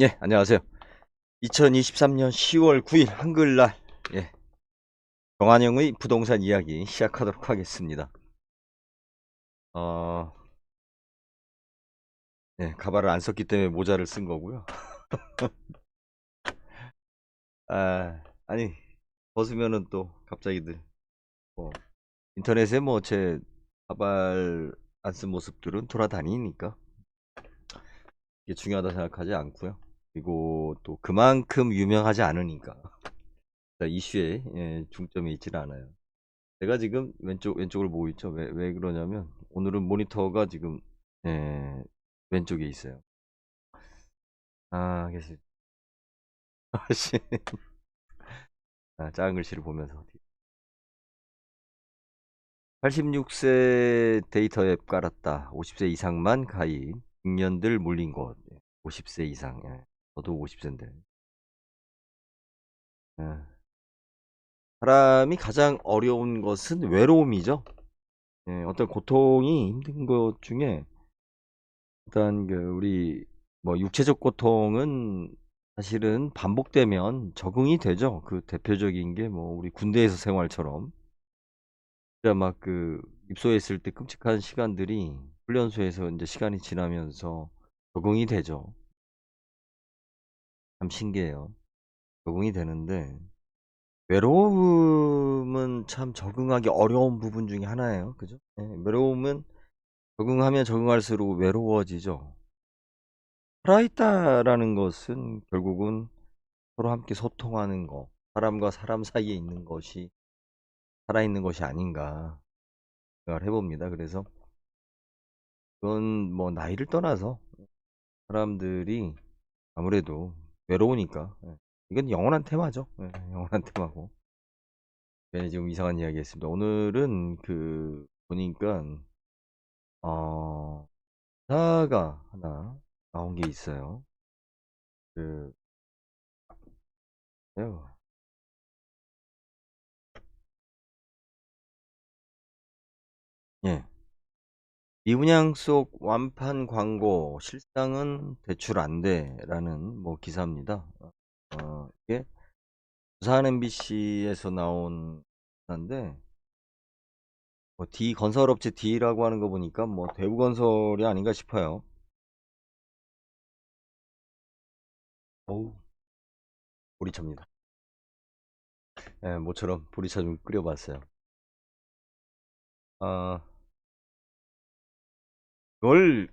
예, 안녕하세요. 2023년 10월 9일 한글날, 예, 정한영의 부동산 이야기 시작하도록 하겠습니다. 예, 가발을 안 썼기 때문에 모자를 쓴 거고요. 아니, 벗으면은 또 갑자기들, 뭐, 인터넷에 뭐 제 가발 안 쓴 모습들은 돌아다니니까 이게 중요하다 생각하지 않고요. 그리고 또 그만큼 유명하지 않으니까 이슈에 중점이 있지는 않아요. 제가 지금 왼쪽을 보고 있죠. 왜 그러냐면 오늘은 모니터가 지금 왼쪽에 있어요. 그래서 작은 글씨를 보면서 86세 데이터 앱 깔았다. 50세 이상만 가입. 중년들 몰린 곳. 50세 이상. 저도 50세인데. 사람이 가장 어려운 것은 외로움이죠. 어떤 고통이 힘든 것 중에 일단 우리 뭐 육체적 고통은 사실은 반복되면 적응이 되죠. 그 대표적인 게 뭐 우리 군대에서 생활처럼 진짜 막 입소해 있을 때 끔찍한 시간들이 훈련소에서 이제 시간이 지나면서 적응이 되죠. 참 신기해요. 적응이 되는데 외로움은 참 적응하기 어려운 부분 중에 하나예요. 그죠? 외로움은 적응하면 적응할수록 외로워지죠. 살아있다라는 것은 결국은 서로 함께 소통하는 거, 사람과 사람 사이에 있는 것이 살아있는 것이 아닌가 생각을 해봅니다. 그래서 그건 뭐 나이를 떠나서 사람들이 아무래도 외로우니까 이건 영원한 테마죠. 영원한 테마고. 괜히 지금 이상한 이야기 했습니다. 오늘은 보니까 기사가 하나 나온 게 있어요. 그 예. 미분양 속 완판 광고 실상은 대출 안 돼라는 뭐 기사입니다. 이게 부산 MBC에서 나온 기사인데 뭐 D 건설업체 D라고 하는 거 보니까 뭐 대우건설이 아닌가 싶어요. 어우, 보리차입니다. 모처럼 보리차 좀 끓여봤어요. 아, 그걸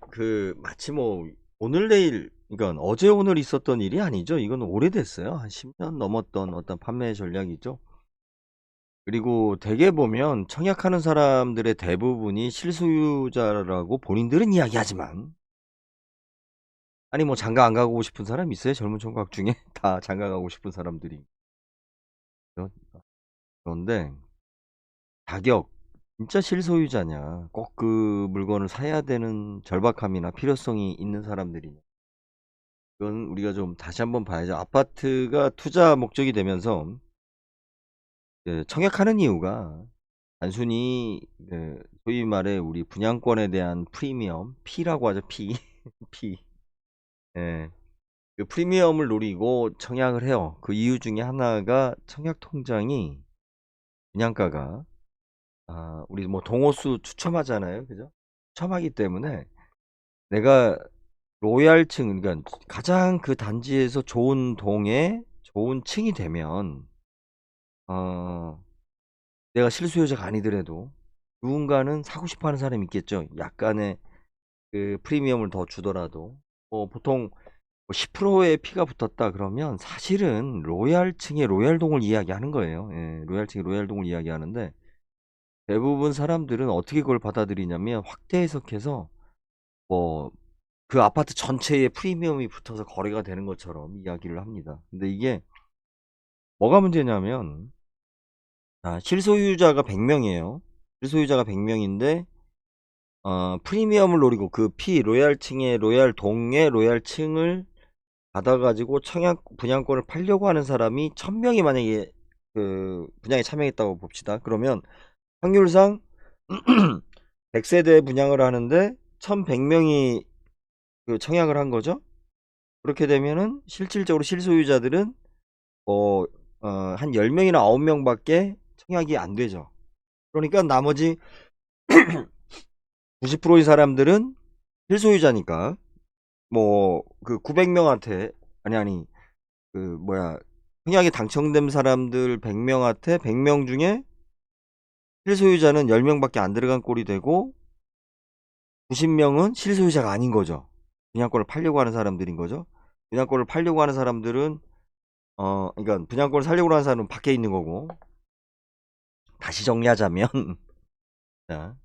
마치 뭐 오늘 내일 그러니까 어제 오늘 있었던 일이 아니죠. 이건 오래됐어요. 한 10년 넘었던 어떤 판매 전략이죠. 그리고 대개 보면 청약하는 사람들의 대부분이 실소유자라고 본인들은 이야기하지만 아니 뭐 장가 안 가고 싶은 사람 있어요? 젊은 총각 중에 다 장가 가고 싶은 사람들이. 그런데 자격 진짜 실소유자냐 꼭 그 물건을 사야 되는 절박함이나 필요성이 있는 사람들이냐 이건 우리가 좀 다시 한번 봐야죠. 아파트가 투자 목적이 되면서 청약하는 이유가 단순히 소위 말해 우리 분양권에 대한 프리미엄 P라고 하죠. P P 예. 그 프리미엄을 노리고 청약을 해요. 그 이유 중에 하나가 청약 통장이 분양가가 우리 뭐 동호수 추첨하잖아요. 그죠? 추첨하기 때문에 내가 로얄층 그러니까 가장 그 단지에서 좋은 동에 좋은 층이 되면 어 내가 실수요자가 아니더라도 누군가는 사고 싶어 하는 사람이 있겠죠. 약간의 그 프리미엄을 더 주더라도 보통 10%의 피가 붙었다 그러면 사실은 로얄층의 로얄동을 이야기하는 거예요. 로얄층의 로얄동을 이야기하는데 대부분 사람들은 어떻게 그걸 받아들이냐면 확대 해석해서 뭐 그 아파트 전체에 프리미엄이 붙어서 거래가 되는 것처럼 이야기를 합니다. 근데 이게 뭐가 문제냐면 실소유자가 100명이에요. 실소유자가 100명인데 프리미엄을 노리고 그 로얄층의 로얄동의 로얄층을 받아가지고 청약 분양권을 팔려고 하는 사람이 1000명이 만약에 분양에 참여했다고 봅시다. 그러면 확률상 100세대 분양을 하는데 1100명이 그 청약을 한 거죠. 그렇게 되면은 실질적으로 실소유자들은 뭐 한 10명이나 9명밖에 청약이 안 되죠. 그러니까 나머지 90%의 사람들은 실소유자니까 뭐 그 900명한테 아니 그 뭐야 청약에 당첨된 사람들 100명한테 100명 중에 실소유자는 10명밖에 안 들어간 꼴이 되고 90명은 실소유자가 아닌 거죠. 분양권을 팔려고 하는 사람들인 거죠. 분양권을 팔려고 하는 사람들은 그러니까 분양권을 살려고 하는 사람은 밖에 있는 거고. 다시 정리하자면 자,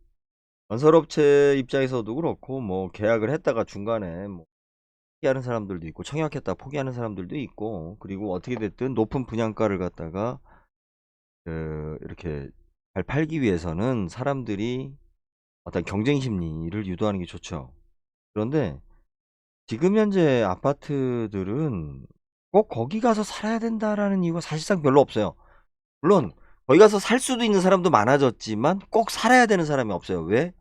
건설업체 입장에서도 그렇고 뭐 계약을 했다가 중간에 뭐 포기하는 사람들도 있고 청약했다가 포기하는 사람들도 있고 그리고 어떻게 됐든 높은 분양가를 갖다가 이렇게 잘 팔기 위해서는 사람들이 어떤 경쟁 심리를 유도하는 게 좋죠. 그런데 지금 현재 아파트들은 꼭 거기 가서 살아야 된다라는 이유가 사실상 별로 없어요. 물론 거기 가서 살 수도 있는 사람도 많아졌지만 꼭 살아야 되는 사람이 없어요. 왜?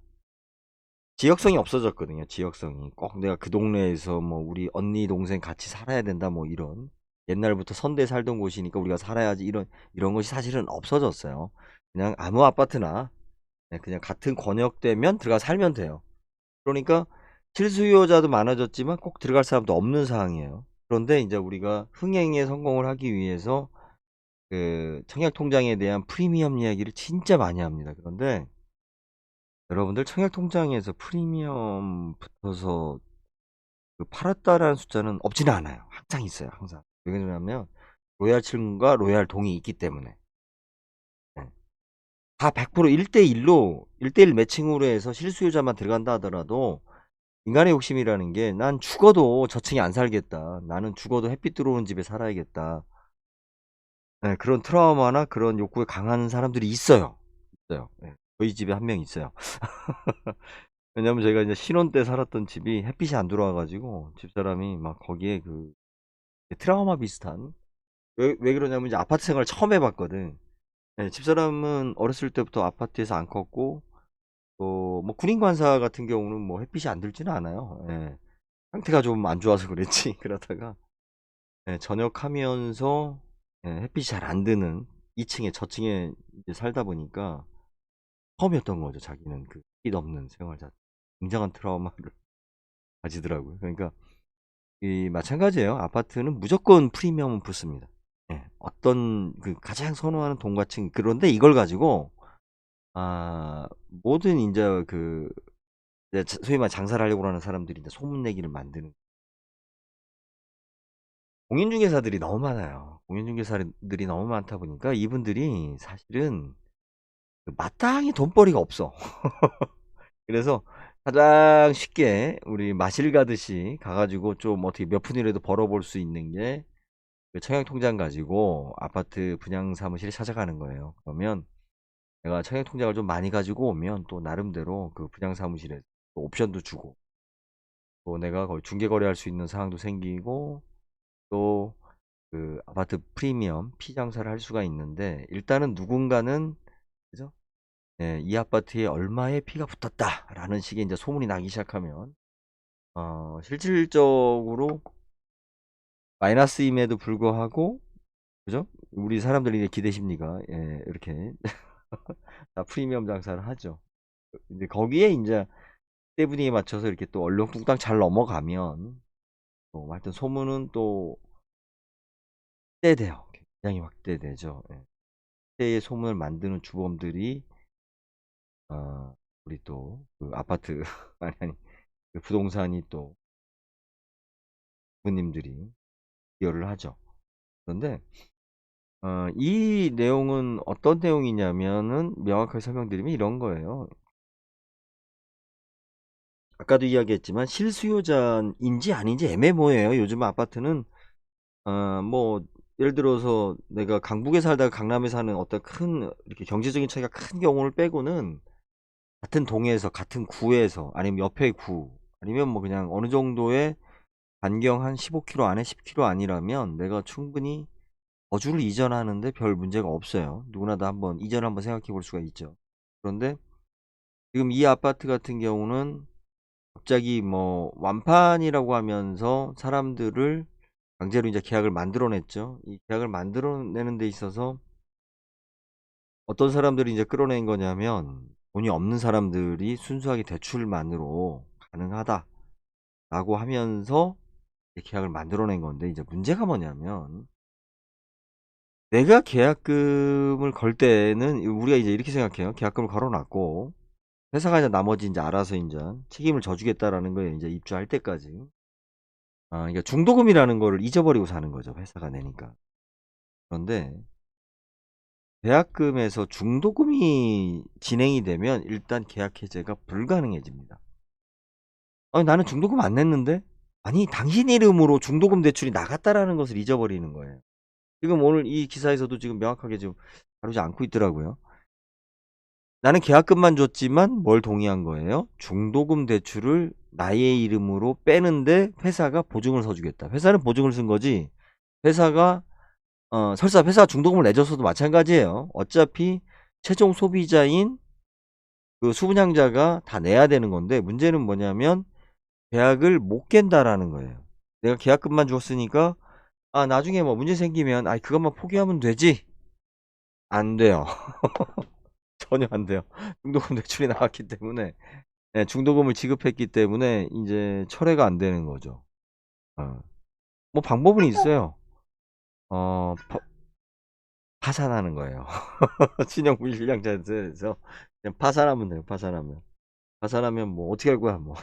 지역성이 없어졌거든요. 지역성이 꼭 내가 그 동네에서 뭐 우리 언니 동생 같이 살아야 된다 뭐 이런 옛날부터 선대에 살던 곳이니까 우리가 살아야지 이런 것이 사실은 없어졌어요. 그냥 아무 아파트나 그냥 같은 권역되면 들어가 살면 돼요. 그러니까 실수요자도 많아졌지만 꼭 들어갈 사람도 없는 상황이에요. 그런데 이제 우리가 흥행에 성공을 하기 위해서 그 청약통장에 대한 프리미엄 이야기를 진짜 많이 합니다. 그런데 여러분들 청약통장에서 프리미엄 붙어서 그 팔았다라는 숫자는 없지는 않아요. 항상 있어요. 항상. 왜 그러냐면 로얄 층과 로얄 동이 있기 때문에. 네. 다 100% 1대1로 1대1 매칭으로 해서 실수요자만 들어간다 하더라도 인간의 욕심이라는 게 난 죽어도 저층에 안 살겠다. 나는 죽어도 햇빛 들어오는 집에 살아야겠다. 네, 그런 트라우마나 그런 욕구에 강한 사람들이 있어요. 있어요. 네, 저희 집에 한 명 있어요. 왜냐면 제가 이제 신혼 때 살았던 집이 햇빛이 안 들어와가지고 집사람이 막 거기에 그 트라우마 비슷한 왜 그러냐면 이제 아파트 생활을 처음 해봤거든. 네, 집사람은 어렸을 때부터 아파트에서 안 컸고 뭐 군인 관사 같은 경우는 뭐 햇빛이 안 들지는 않아요. 예, 상태가 좀 안 좋아서 그랬지. 그러다가 예, 전역하면서 햇빛이 잘 안 드는 2층에 저층에 이제 살다 보니까 처음이었던 거죠. 자기는 그 빛 없는 생활 자체. 굉장한 트라우마를 가지더라고요. 그러니까 이 마찬가지예요. 아파트는 무조건 프리미엄은 붙습니다. 예, 어떤 그 가장 선호하는 동가층 그런데 이걸 가지고 모든 이제 그 이제 소위 말 장사를 하려고 하는 사람들이 이제 소문내기를 만드는 공인중개사들이 너무 많아요. 공인중개사들이 너무 많다 보니까 이분들이 사실은 그 마땅히 돈벌이가 없어. 그래서 가장 쉽게 우리 마실 가듯이 가가지고 좀 어떻게 몇 푼이라도 벌어볼 수 있는 게 그 청약통장 가지고 아파트 분양 사무실에 찾아가는 거예요. 그러면 내가 청약통장을 좀 많이 가지고 오면 또 나름대로 그 분양 사무실에 또 옵션도 주고 또 내가 거의 중개 거래할 수 있는 상황도 생기고 또 그 아파트 프리미엄 피장사를 할 수가 있는데 일단은 누군가는 그죠? 예, 이 아파트에 얼마의 피가 붙었다라는 식의 이제 소문이 나기 시작하면 실질적으로 마이너스임에도 불구하고 그죠? 우리 사람들이 이제 기대 심리가 이렇게 다 프리미엄 장사를 하죠. 근데 거기에 이제 때 분위기에 맞춰서 이렇게 또 얼렁뚱땅 잘 넘어가면 또 하여튼 소문은 또 확대돼요. 굉장히 확대되죠. 예. 때의 소문을 만드는 주범들이 우리 또 그 아파트 아니 그 부동산이 또 부님들이 기여를 하죠. 그런데 이 내용은 어떤 내용이냐면은 명확하게 설명드리면 이런 거예요. 아까도 이야기했지만 실수요자인지 아닌지 애매모호해요. 요즘 아파트는 뭐 예를 들어서 내가 강북에 살다가 강남에 사는 어떤 큰 이렇게 경제적인 차이가 큰 경우를 빼고는 같은 동에서 같은 구에서 아니면 옆에 구 아니면 뭐 그냥 어느 정도의 반경 한 15km 안에 10km 아니라면 내가 충분히 거주를 이전하는데 별 문제가 없어요. 누구나 다 한번 이전 한번 생각해 볼 수가 있죠. 그런데 지금 이 아파트 같은 경우는 갑자기 뭐 완판이라고 하면서 사람들을 강제로 이제 계약을 만들어냈죠. 이 계약을 만들어내는 데 있어서 어떤 사람들이 이제 끌어낸 거냐면 돈이 없는 사람들이 순수하게 대출만으로 가능하다라고 하면서 계약을 만들어낸 건데, 이제 문제가 뭐냐면 내가 계약금을 걸 때는 우리가 이제 이렇게 생각해요. 계약금을 걸어놨고 회사가 이제 나머지 이제 알아서 이제 책임을 져주겠다라는 거예요. 이제 입주할 때까지. 그러니까 중도금이라는 거를 잊어버리고 사는 거죠. 회사가 내니까. 그런데 계약금에서 중도금이 진행이 되면 일단 계약 해제가 불가능해집니다. 아니, 나는 중도금 안 냈는데? 아니, 당신 이름으로 중도금 대출이 나갔다라는 것을 잊어버리는 거예요. 지금 오늘 이 기사에서도 지금 명확하게 지금 다루지 않고 있더라고요. 나는 계약금만 줬지만 뭘 동의한 거예요? 중도금 대출을 나의 이름으로 빼는데 회사가 보증을 서주겠다. 회사는 보증을 쓴 거지. 회사가 설사 회사가 중도금을 내줬어도 마찬가지예요. 어차피 최종 소비자인 그 수분양자가 다 내야 되는 건데, 문제는 뭐냐면 계약을 못 깬다라는 거예요. 내가 계약금만 줬으니까 나중에 뭐 문제 생기면 그것만 포기하면 되지. 안 돼요. 전혀 안 돼요. 중도금 대출이 나왔기 때문에, 중도금을 지급했기 때문에 이제 철회가 안 되는 거죠. 뭐 방법은 있어요. 파산하는 거예요. 신용 불량자에서 그냥 파산하면 돼요. 파산하면 뭐 어떻게 할 거야 뭐.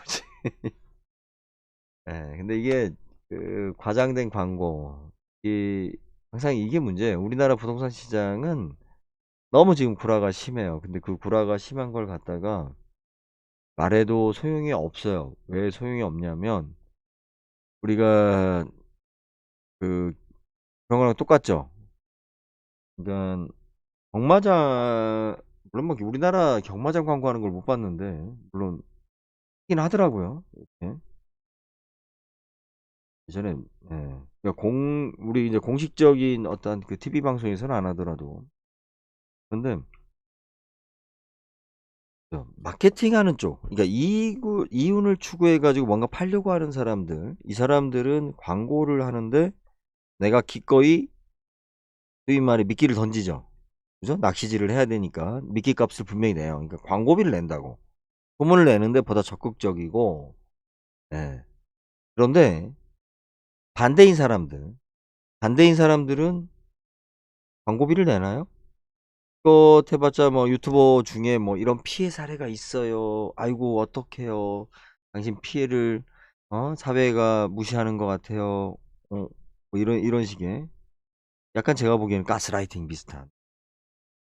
근데 이게 그 과장된 광고, 항상 이게 문제예요. 우리나라 부동산 시장은 너무 지금 구라가 심해요. 근데 그 구라가 심한 걸 갖다가 말해도 소용이 없어요. 왜 소용이 없냐면 우리가 그 그런 거랑 똑같죠. 그러니까 경마장, 물론 뭐 우리나라 경마장 광고하는 걸 못 봤는데 물론 하긴 하더라고요. 이렇게 예전에. 그러니까 우리 이제 공식적인 어떤 그 TV 방송에서는 안 하더라도, 근데 마케팅하는 쪽, 그러니까 이윤을 추구해 가지고 뭔가 팔려고 하는 사람들, 이 사람들은 광고를 하는데 내가 기꺼이 소위 말해 미끼를 던지죠. 그죠? 낚시질을 해야 되니까 미끼 값을 분명히 내요. 그러니까 광고비를 낸다고. 소문을 내는데 보다 적극적이고. 예. 그런데 반대인 사람들, 반대인 사람들은 광고비를 내나요? 그것 해봤자 뭐 유튜버 중에 뭐 이런 피해 사례가 있어요. 아이고 어떡해요. 당신 피해를 사회가 무시하는 것 같아요. 뭐 이런 식의, 약간 제가 보기에는 가스라이팅 비슷한.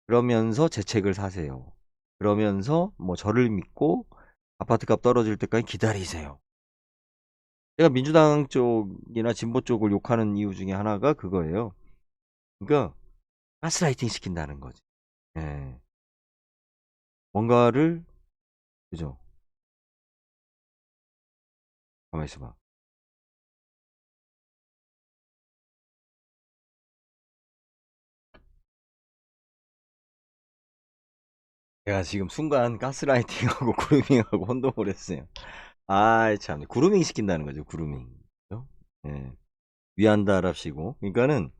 그러면서 제 책을 사세요. 그러면서 뭐 저를 믿고 아파트값 떨어질 때까지 기다리세요. 제가 민주당 쪽이나 진보 쪽을 욕하는 이유 중에 하나가 그거예요. 그러니까 가스라이팅 시킨다는 거지. 예. 뭔가를, 그죠? 가만히 있어봐. 제가 지금 순간 가스라이팅하고 그루밍하고 혼동을 했어요. 아이 참, 그루밍 시킨다는 거죠. 그루밍. 그죠? 예. 위한다랍시고. 그러니까는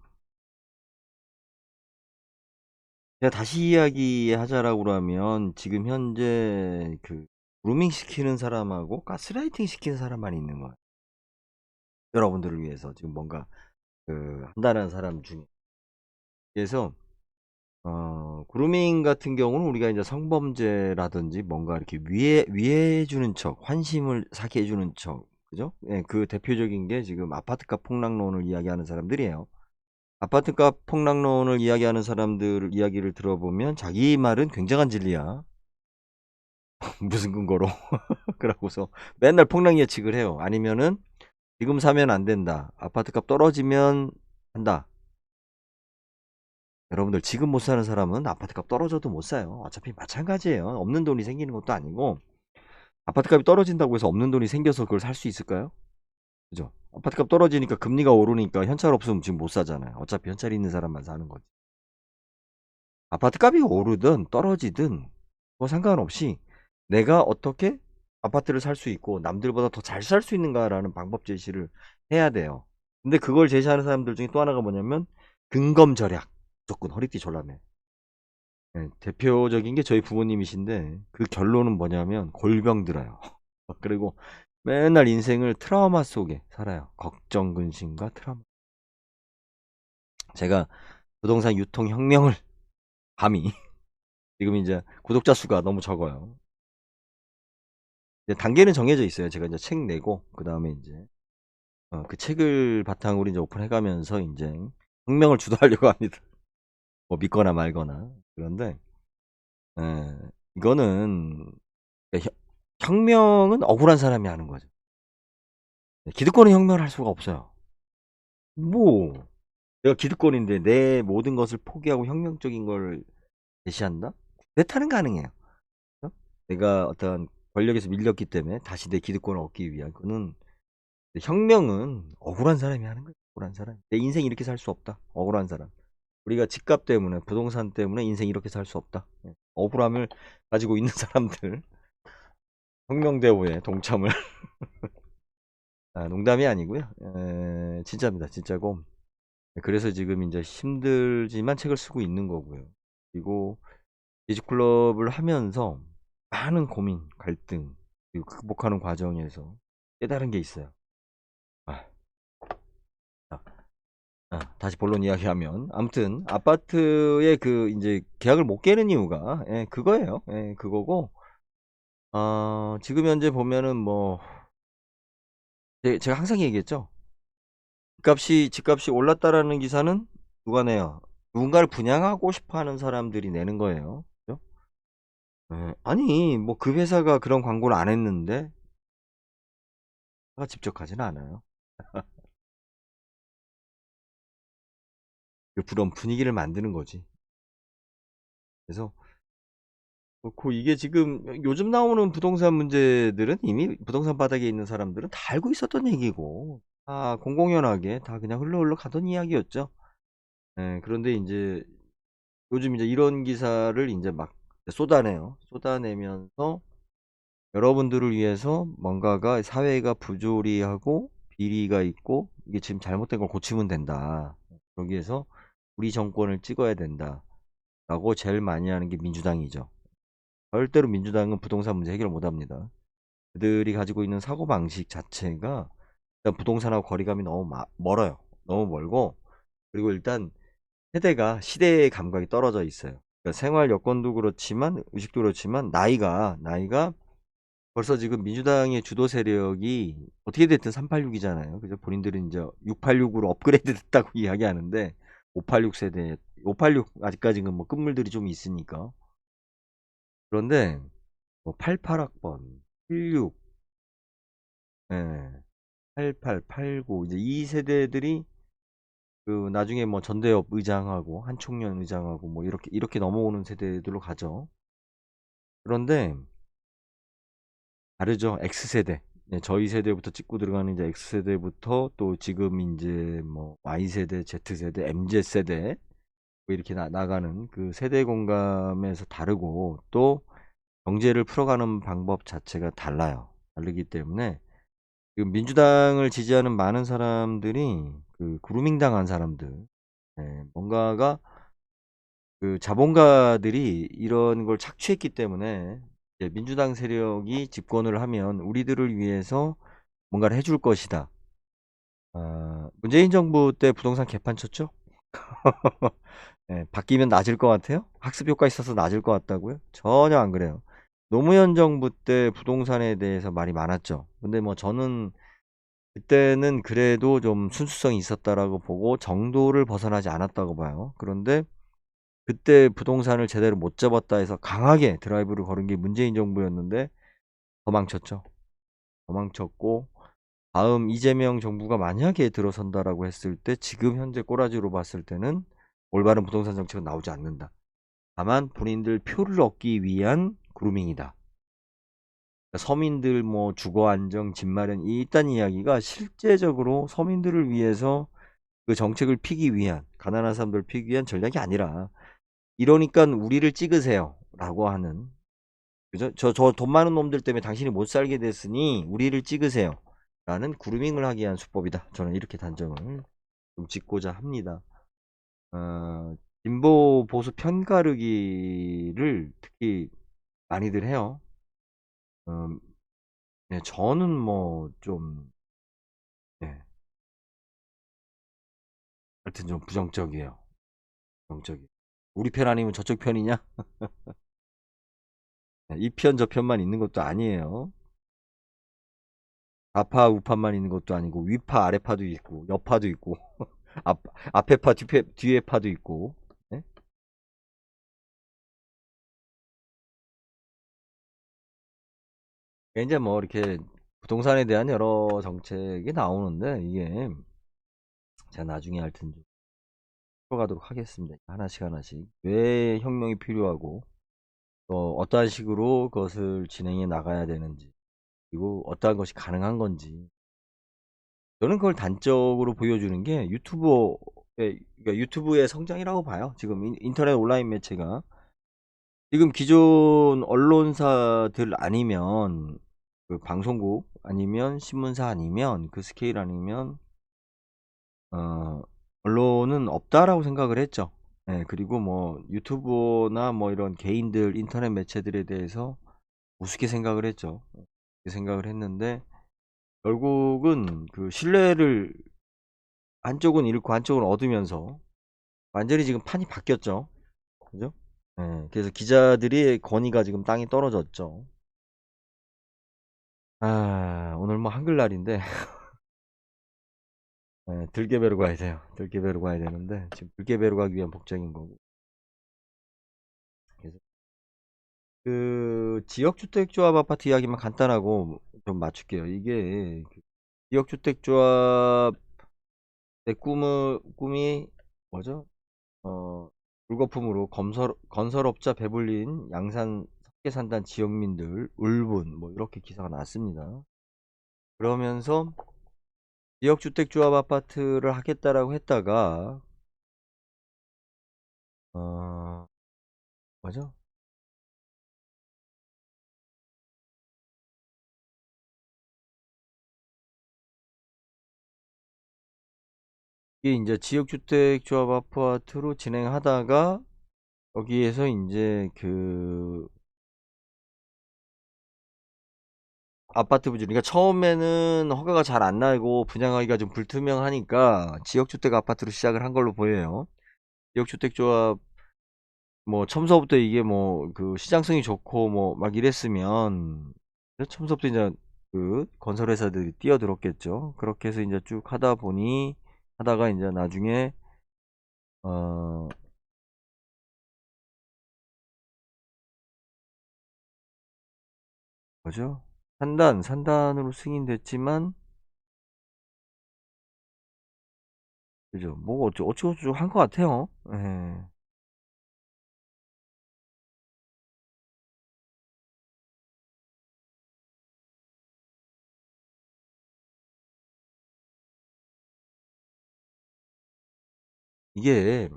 제가 다시 이야기하자라고 그러면 지금 현재 그 그루밍 시키는 사람하고 가스라이팅 시키는 사람만 있는 거예요. 여러분들을 위해서 지금 뭔가 한다는 사람 중에. 그래서 그루밍 같은 경우는 우리가 이제 성범죄라든지 뭔가 이렇게 위해 주는 척, 환심을 사게 해주는 척, 그죠? 예, 그 대표적인 게 지금 아파트값 폭락론을 이야기하는 사람들이에요. 아파트값 폭락론을 이야기하는 사람들 이야기를 들어보면 자기 말은 굉장한 진리야. 무슨 근거로? 그러고서 맨날 폭락 예측을 해요. 아니면은 지금 사면 안 된다. 아파트값 떨어지면 한다. 여러분들 지금 못 사는 사람은 아파트값 떨어져도 못 사요. 어차피 마찬가지예요. 없는 돈이 생기는 것도 아니고, 아파트값이 떨어진다고 해서 없는 돈이 생겨서 그걸 살 수 있을까요? 그죠? 아파트값 떨어지니까 금리가 오르니까 현찰 없으면 지금 못 사잖아요. 어차피 현찰이 있는 사람만 사는 거지. 아파트값이 오르든 떨어지든 뭐 상관없이 내가 어떻게 아파트를 살 수 있고 남들보다 더 잘 살 수 있는가라는 방법 제시를 해야 돼요. 근데 그걸 제시하는 사람들 중에 또 하나가 뭐냐면 근검절약. 무조건 허리띠 졸라매. 예, 대표적인 게 저희 부모님이신데 그 결론은 뭐냐면 골병 들어요. 그리고 맨날 인생을 트라우마 속에 살아요. 걱정, 근심과 트라우마. 제가 부동산 유통 혁명을 감히 지금 이제 구독자 수가 너무 적어요. 이제 단계는 정해져 있어요. 제가 이제 책 내고 그 다음에 이제 그 책을 바탕으로 이제 오픈해 가면서 이제 혁명을 주도하려고 합니다. 뭐 믿거나 말거나. 그런데 예, 이거는 혁명은 억울한 사람이 하는 거죠. 기득권은 혁명을 할 수가 없어요. 뭐 내가 기득권인데 내 모든 것을 포기하고 혁명적인 걸 제시한다? 메타는 가능해요. 어? 내가 어떤 권력에서 밀렸기 때문에 다시 내 기득권을 얻기 위한 그는 혁명은 억울한 사람이 하는 거예요. 억울한 사람. 내 인생 이렇게 살 수 없다. 억울한 사람. 우리가 집값 때문에 부동산 때문에 인생 이렇게 살 수 없다. 예. 억울함을 가지고 있는 사람들 혁명대오에 동참을 농담이 아니고요. 진짜입니다. 진짜고. 그래서 지금 이제 힘들지만 책을 쓰고 있는 거고요. 그리고 이지클럽을 하면서 많은 고민, 갈등 그리고 극복하는 과정에서 깨달은 게 있어요. 아, 자, 다시 본론 이야기하면 아무튼 아파트에 그 이제 계약을 못 깨는 이유가 그거예요. 그거고 지금 현재 보면은 뭐 제가 항상 얘기했죠. 집값이 올랐다라는 기사는 누가 내요? 누군가를 분양하고 싶어 하는 사람들이 내는 거예요. 그죠? 아니 뭐 그 회사가 그런 광고를 안 했는데 제가 직접 가지는 않아요. 그런 분위기를 만드는 거지. 그래서 그렇고 이게 지금 요즘 나오는 부동산 문제들은 이미 부동산 바닥에 있는 사람들은 다 알고 있었던 얘기고 다 공공연하게 다 그냥 흘러 가던 이야기였죠. 그런데 이제 요즘 이제 이런 기사를 이제 막 쏟아내요. 쏟아내면서 여러분들을 위해서 뭔가가 사회가 부조리하고 비리가 있고 이게 지금 잘못된 걸 고치면 된다. 여기에서 우리 정권을 찍어야 된다라고 제일 많이 하는 게 민주당이죠. 절대로 민주당은 부동산 문제 해결 못 합니다. 그들이 가지고 있는 사고방식 자체가 일단 부동산하고 거리감이 너무 멀어요. 너무 멀고 그리고 일단 시대의 감각이 떨어져 있어요. 그러니까 생활 여건도 그렇지만 의식도 그렇지만 나이가 벌써 지금 민주당의 주도 세력이 어떻게 됐든 386이잖아요. 그죠? 본인들은 이제 686으로 업그레이드 됐다고 이야기하는데 586 세대, 586 아직까지는 뭐 끝물들이 좀 있으니까. 그런데 뭐 88학번, 76, 예, 88, 89 이제 이 세대들이 그 나중에 뭐 전대협 의장하고 한총련 의장하고 뭐 이렇게 넘어오는 세대들로 가죠. 그런데 다르죠. X세대. 네, 저희 세대부터 찍고 들어가는 이제 X세대부터 또 지금 이제 뭐 Y세대, Z세대, MZ세대 뭐 이렇게 나가는 그 세대 공감에서 다르고 또 경제를 풀어가는 방법 자체가 달라요. 다르기 때문에 지금 민주당을 지지하는 많은 사람들이 그 그루밍 당한 사람들, 뭔가가 그 자본가들이 이런 걸 착취했기 때문에 이제 민주당 세력이 집권을 하면 우리들을 위해서 뭔가를 해줄 것이다. 문재인 정부 때 부동산 개판 쳤죠? 바뀌면 낮을 것 같아요? 학습 효과 있어서 낮을 것 같다고요? 전혀 안 그래요. 노무현 정부 때 부동산에 대해서 말이 많았죠. 근데 뭐 저는 그때는 그래도 좀 순수성이 있었다라고 보고 정도를 벗어나지 않았다고 봐요. 그런데 그때 부동산을 제대로 못 잡았다 해서 강하게 드라이브를 걸은 게 문재인 정부였는데 도망쳤죠. 도망쳤고 다음 이재명 정부가 만약에 들어선다라고 했을 때 지금 현재 꼬라지로 봤을 때는 올바른 부동산 정책은 나오지 않는다. 다만 본인들 표를 얻기 위한 그루밍이다. 서민들 뭐 주거 안정, 집 마련 이딴 이야기가 실제적으로 서민들을 위해서 그 정책을 피기 위한 가난한 사람들을 피기 위한 전략이 아니라 이러니까 우리를 찍으세요 라고 하는 그죠? 저 돈 많은 놈들 때문에 당신이 못 살게 됐으니 우리를 찍으세요. 라는 그루밍을 하기 위한 수법이다. 저는 이렇게 단정을 좀 짓고자 합니다. 어, 진보 보수 편가르기를 특히 많이들 해요. 음, 네, 저는 뭐 좀, 네, 하여튼 좀 부정적이에요. 부정적이. 우리 편 아니면 저쪽 편이냐? 이 편, 저 편만 있는 것도 아니에요. 좌파, 우파만 있는 것도 아니고, 위파, 아래파도 있고, 옆파도 있고, 앞에 파, 뒤에 파도 있고, 네? 이제 뭐 이렇게 부동산에 대한 여러 정책이 나오는데, 이게 제가 나중에 하여튼 좀 풀어가도록 하겠습니다. 하나씩 하나씩. 왜 혁명이 필요하고, 또 어떠한 식으로 그것을 진행해 나가야 되는지, 그리고 어떠한 것이 가능한 건지, 저는 그걸 단적으로 보여주는 게 그러니까 유튜브의 성장이라고 봐요. 지금 인터넷 온라인 매체가 지금 기존 언론사들 아니면 그 방송국 아니면 신문사 아니면 그 스케일 아니면 어 언론은 없다라고 생각을 했죠. 예, 그리고 뭐 유튜브나 뭐 이런 개인들 인터넷 매체들에 대해서 우습게 생각을 했죠. 그렇게 생각을 했는데 결국은 그 신뢰를 한쪽은 잃고 한쪽은 얻으면서 완전히 지금 판이 바뀌었죠. 그죠? 예, 그래서 기자들이 권위가 지금 땅에 떨어졌죠. 아, 오늘 뭐 한글날인데, 예, 들깨배로 가야 돼요. 들깨배로 가야 되는데, 지금 들깨배로 가기 위한 복장인 거고. 그래서 그, 지역주택조합 아파트 이야기만 간단하고 좀 맞출게요. 이게, 그 지역주택조합의 꿈이, 뭐죠? 어, 불거품으로 건설업자 배불린 양산 석계산단 지역민들 울분 뭐 이렇게 기사가 났습니다. 그러면서 지역주택조합 아파트를 하겠다라고 했다가 어 뭐죠? 이게 이제 지역주택조합 아파트로 진행하다가 여기에서 이제 그 아파트 부지 그러니까 처음에는 허가가 잘 안 나고 분양하기가 좀 불투명하니까 지역주택 아파트로 시작을 한 걸로 보여요. 지역주택조합 뭐 첨서부터 이게 뭐 그 시장성이 좋고 뭐 막 이랬으면 첨서부터 이제 그 건설회사들이 뛰어들었겠죠. 그렇게 해서 이제 쭉 하다 보니 하다가 이제 나중에 어 뭐죠? 산단으로 승인됐지만 그죠? 뭐 어쩌고저쩌고 한 것 같아요. 예. 이게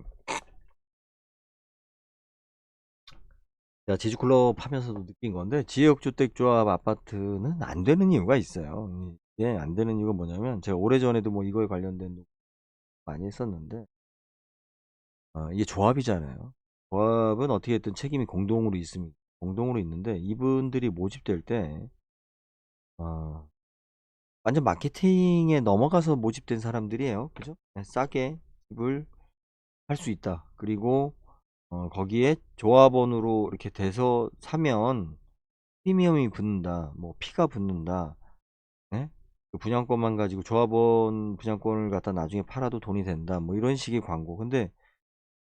제가 제주클럽 하면서도 느낀 건데 지역주택조합 아파트는 안 되는 이유가 있어요. 이게 안 되는 이유가 뭐냐면 제가 오래전에도 뭐 이거에 관련된 녹음 많이 했었는데 이게 조합이잖아요. 조합은 어떻게 됐든 책임이 공동으로 있습니다. 공동으로 있는데 이분들이 모집될 때 어, 완전 마케팅에 넘어가서 모집된 사람들이에요. 그죠? 네, 싸게 집을 할 수 있다. 그리고 거기에 조합원으로 이렇게 돼서 사면 프리미엄이 붙는다. 뭐 피가 붙는다. 네? 그 분양권만 가지고 조합원 분양권을 갖다 나중에 팔아도 돈이 된다. 뭐 이런 식의 광고. 근데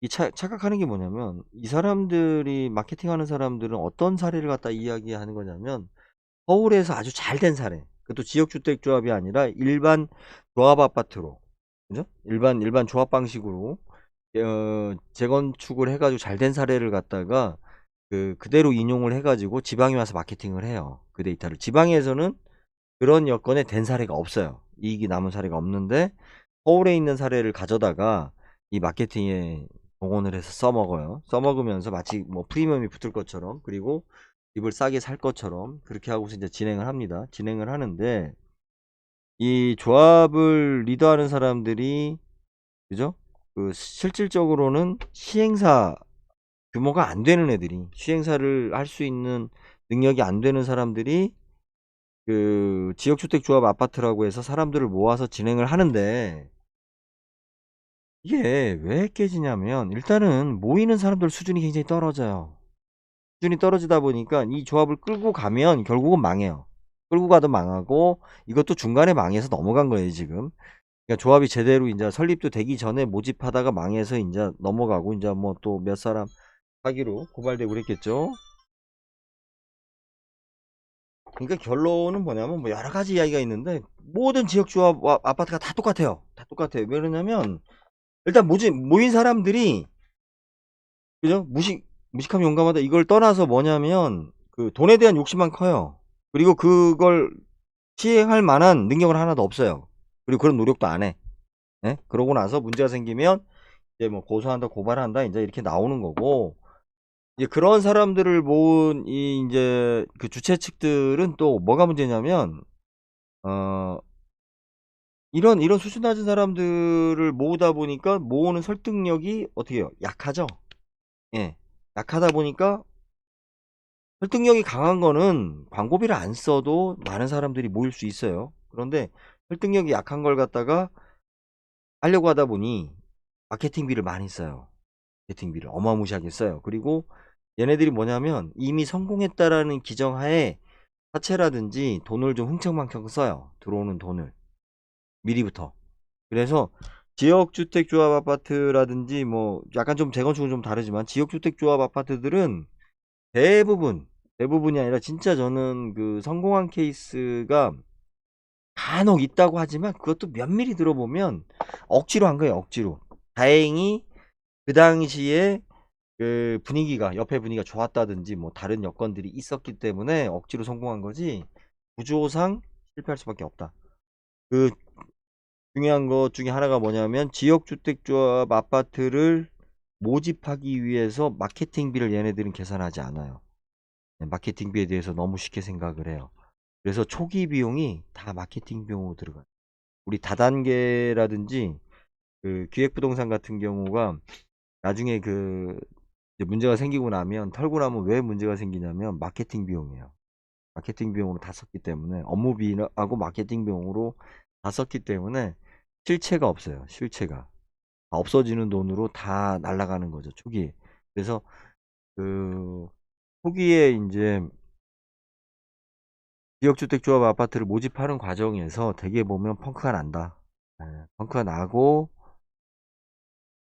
이 착각하는 게 뭐냐면 이 사람들이 마케팅하는 사람들은 어떤 사례를 갖다 이야기하는 거냐면 서울에서 아주 잘 된 사례. 그것도 지역주택조합이 아니라 일반 조합 아파트로, 그죠? 일반 조합 방식으로 재건축을 해가지고 잘 된 사례를 갖다가 그대로 인용을 해가지고 지방에 와서 마케팅을 해요. 그 데이터를. 지방에서는 그런 여건에 된 사례가 없어요. 이익이 남은 사례가 없는데 서울에 있는 사례를 가져다가 이 마케팅에 동원을 해서 써먹어요. 써먹으면서 마치 뭐 프리미엄이 붙을 것처럼. 그리고 집을 싸게 살 것처럼 그렇게 하고서 이제 진행을 합니다. 진행을 하는데 이 조합을 리더하는 사람들이 그죠? 그 실질적으로는 시행사 규모가 안 되는 애들이 시행사를 할 수 있는 능력이 안 되는 사람들이 그 지역주택조합 아파트라고 해서 사람들을 모아서 진행을 하는데 이게 왜 깨지냐면 일단은 모이는 사람들 수준이 굉장히 떨어져요. 수준이 떨어지다 보니까 이 조합을 끌고 가면 결국은 망해요. 끌고 가도 망하고 이것도 중간에 망해서 넘어간 거예요 지금. 그러니까 조합이 제대로 이제 설립도 되기 전에 모집하다가 망해서 이제 넘어가고 이제 뭐 또 몇 사람 사기로 고발되고 그랬겠죠. 그러니까 결론은 뭐냐면 뭐 여러 가지 이야기가 있는데 모든 지역 조합 아파트가 다 똑같아요. 다 똑같아요. 왜 그러냐면 일단 모인 사람들이 그죠? 무식하면 용감하다 이걸 떠나서 뭐냐면 그 돈에 대한 욕심만 커요. 그리고 그걸 시행할 만한 능력은 하나도 없어요. 그리고 그런 노력도 안 해. 예? 그러고 나서 문제가 생기면 이제 뭐 고소한다, 고발한다, 이제 이렇게 나오는 거고, 이제 그런 사람들을 모은 이 이제 그 주최 측들은 또 뭐가 문제냐면, 어, 이런 수준 낮은 사람들을 모으다 보니까 모으는 설득력이 어떻게 해요? 약하죠? 예. 약하다 보니까 설득력이 강한 거는 광고비를 안 써도 많은 사람들이 모일 수 있어요. 그런데 설득력이 약한 걸 갖다가 하려고 하다 보니 마케팅비를 많이 써요. 마케팅비를 어마무시하게 써요. 그리고 얘네들이 뭐냐면 이미 성공했다라는 기정하에 사채라든지 돈을 좀 흥청망청 써요. 들어오는 돈을 미리부터. 그래서 지역주택조합 아파트라든지 뭐 약간 좀 재건축은 좀 다르지만 지역주택조합 아파트들은 대부분이 아니라 진짜 저는 그 성공한 케이스가 간혹 있다고 하지만 그것도 면밀히 들어보면 억지로 한 거예요. 억지로. 다행히 그 당시에 그 분위기가 옆에 분위기가 좋았다든지 뭐 다른 여건들이 있었기 때문에 억지로 성공한 거지 구조상 실패할 수밖에 없다. 그 중요한 것 중에 하나가 뭐냐면 지역주택조합 아파트를 모집하기 위해서 마케팅비를 얘네들은 계산하지 않아요. 마케팅비에 대해서 너무 쉽게 생각을 해요. 그래서 초기 비용이 다 마케팅 비용으로 들어가요. 우리 다단계라든지 그 기획부동산 같은 경우가 나중에 그 이제 문제가 생기고 나면 털고 나면 왜 문제가 생기냐면 마케팅 비용이에요. 마케팅 비용으로 다 썼기 때문에 업무비하고 마케팅 비용으로 다 썼기 때문에 실체가 없어요. 실체가 없어지는 돈으로 다 날아가는 거죠. 초기에. 그래서 그 초기에 이제 지역주택조합 아파트를 모집하는 과정에서 되게 보면 펑크가 난다. 예, 펑크가 나고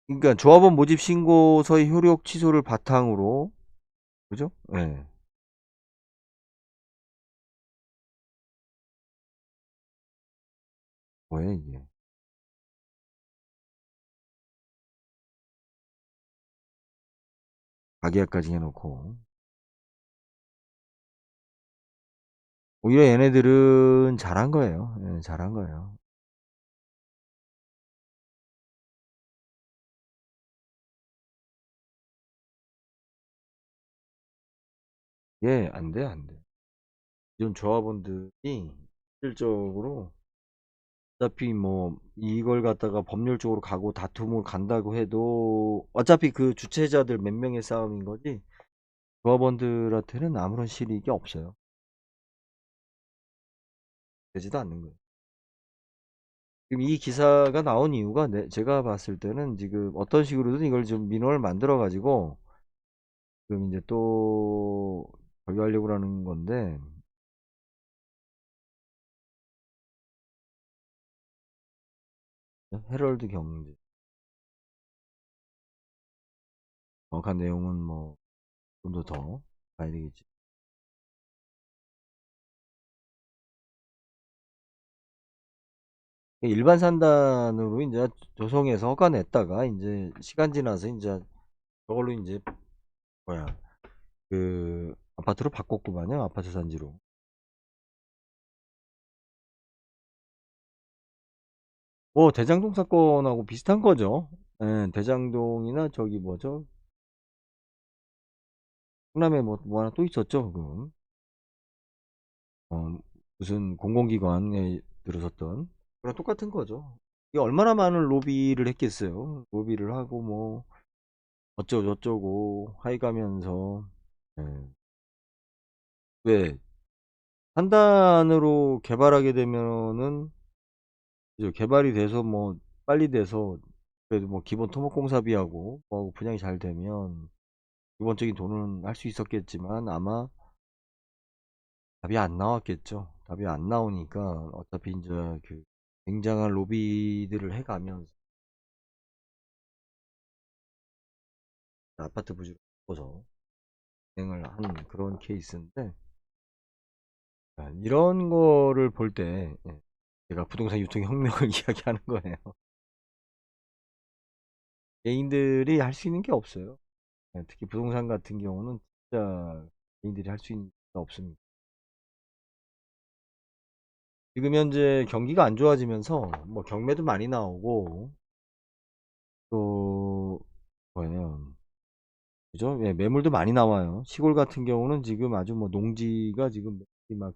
그러니까 조합원 모집 신고서의 효력 취소를 바탕으로 그죠? 예. 뭐예요 이게? 가계약까지 해놓고 오히려 얘네들은 잘한 거예요. 예, 잘한 거예요. 예, 안 돼, 안 돼. 이런 조합원들이 실질적으로 어차피 뭐 이걸 갖다가 법률적으로 가고 다툼을 간다고 해도 어차피 그 주체자들 몇 명의 싸움인 거지 조합원들한테는 아무런 실익이 없어요. 되지도 않는 거예요. 지금 이 기사가 나온 이유가 제가 봤을 때는 지금 어떤 식으로든 이걸 좀 민원을 만들어 가지고 지금 이제 또 저기 하려고 하는 건데 헤럴드 경제 정확한 내용은 뭐 좀 더 봐야 되겠지. 일반 산단으로 이제 조성해서 허가 냈다가 이제 시간 지나서 이제 저걸로 이제 뭐야 그 아파트로 바꿨구만요. 아파트 단지로. 뭐 대장동 사건하고 비슷한 거죠. 예, 대장동이나 저기 뭐죠? 성남에 뭐 하나 또 있었죠. 어, 무슨 공공기관에 들어섰던 그랑 똑같은 거죠. 이게 얼마나 많은 로비를 했겠어요. 로비를 하고 뭐 어쩌고 저쩌고 하이가면서 예. 왜 한단으로 개발하게 되면은 이제 개발이 돼서 뭐 빨리 돼서 그래도 뭐 기본 토목공사비하고 뭐하고 분양이 잘 되면 기본적인 돈은 할 수 있었겠지만 아마 답이 안 나왔겠죠. 답이 안 나오니까 어차피 이제 그 굉장한 로비들을 해가면서 아파트 부지를 바꿔서 진행을 한 그런 케이스인데 이런 거를 볼 때 제가 부동산 유통 혁명을 이야기하는 거예요. 개인들이 할 수 있는 게 없어요. 특히 부동산 같은 경우는 진짜 개인들이 할 수 있는 게 없습니다. 지금 현재 경기가 안 좋아지면서 뭐 경매도 많이 나오고 또 뭐예요? 그죠? 예, 매물도 많이 나와요. 시골 같은 경우는 지금 아주 뭐 농지가 지금 막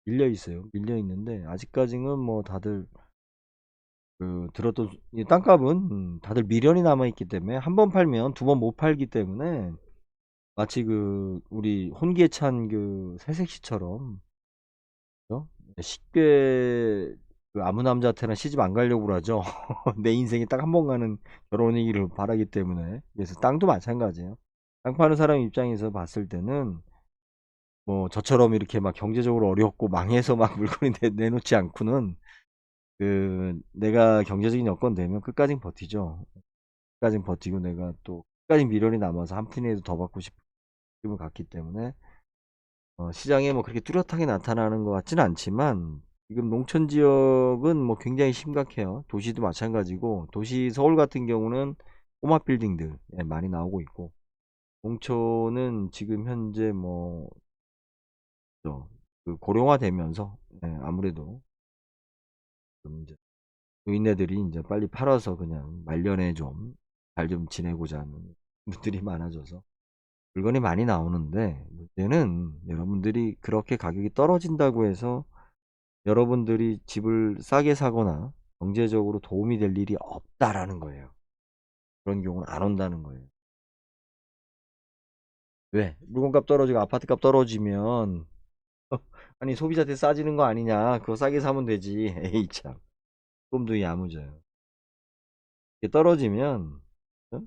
밀려 있어요. 밀려 있는데 아직까지는 뭐 다들 들었던 이 땅값은 다들 미련이 남아 있기 때문에 한 번 팔면 두 번 못 팔기 때문에 마치 우리 혼기에 찬 새색시처럼 그죠? 쉽게 아무 남자한테나 시집 안 가려고 그러죠. 내 인생에 딱 한 번 가는 결혼이기를 바라기 때문에. 그래서 땅도 마찬가지예요. 땅 파는 사람 입장에서 봤을 때는 뭐 저처럼 이렇게 막 경제적으로 어렵고 망해서 막 물건이 내놓지 않고는 내가 경제적인 여건 되면 끝까진 버티죠. 끝까진 버티고 내가 또 끝까지 미련이 남아서 한 푼이라도 더 받고 싶음을 갖기 때문에 시장에 뭐 그렇게 뚜렷하게 나타나는 것 같지는 않지만 지금 농촌 지역은 뭐 굉장히 심각해요. 도시도 마찬가지고 도시 서울 같은 경우는 꼬마 빌딩들 많이 나오고 있고 농촌은 지금 현재 뭐 고령화되면서 아무래도 좀 이제 노인네들이 이제 빨리 팔아서 그냥 말년에 좀 잘 좀 지내고자 하는 분들이 많아져서 물건이 많이 나오는데 문제는 여러분들이 그렇게 가격이 떨어진다고 해서 여러분들이 집을 싸게 사거나 경제적으로 도움이 될 일이 없다라는 거예요. 그런 경우는 안 온다는 거예요. 왜? 물건값 떨어지고 아파트값 떨어지면 아니 소비자한테 싸지는 거 아니냐? 그거 싸게 사면 되지. 에이 참. 꿈도 야무져요. 이게 떨어지면 어?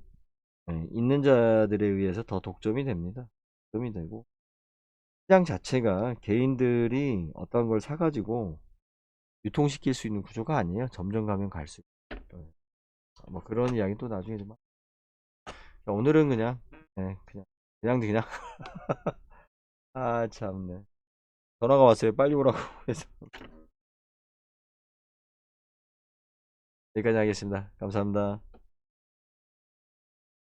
있는 자들에 의해서 더 독점이 됩니다. 독점이 되고 시장 자체가 개인들이 어떤 걸 사가지고 유통시킬 수 있는 구조가 아니에요. 점점 가면 갈수록. 뭐 그런 이야기 또 나중에 좀. 오늘은 그냥, 그냥. 아, 참네. 전화가 왔어요. 빨리 오라고 해서. 여기까지 하겠습니다. 감사합니다.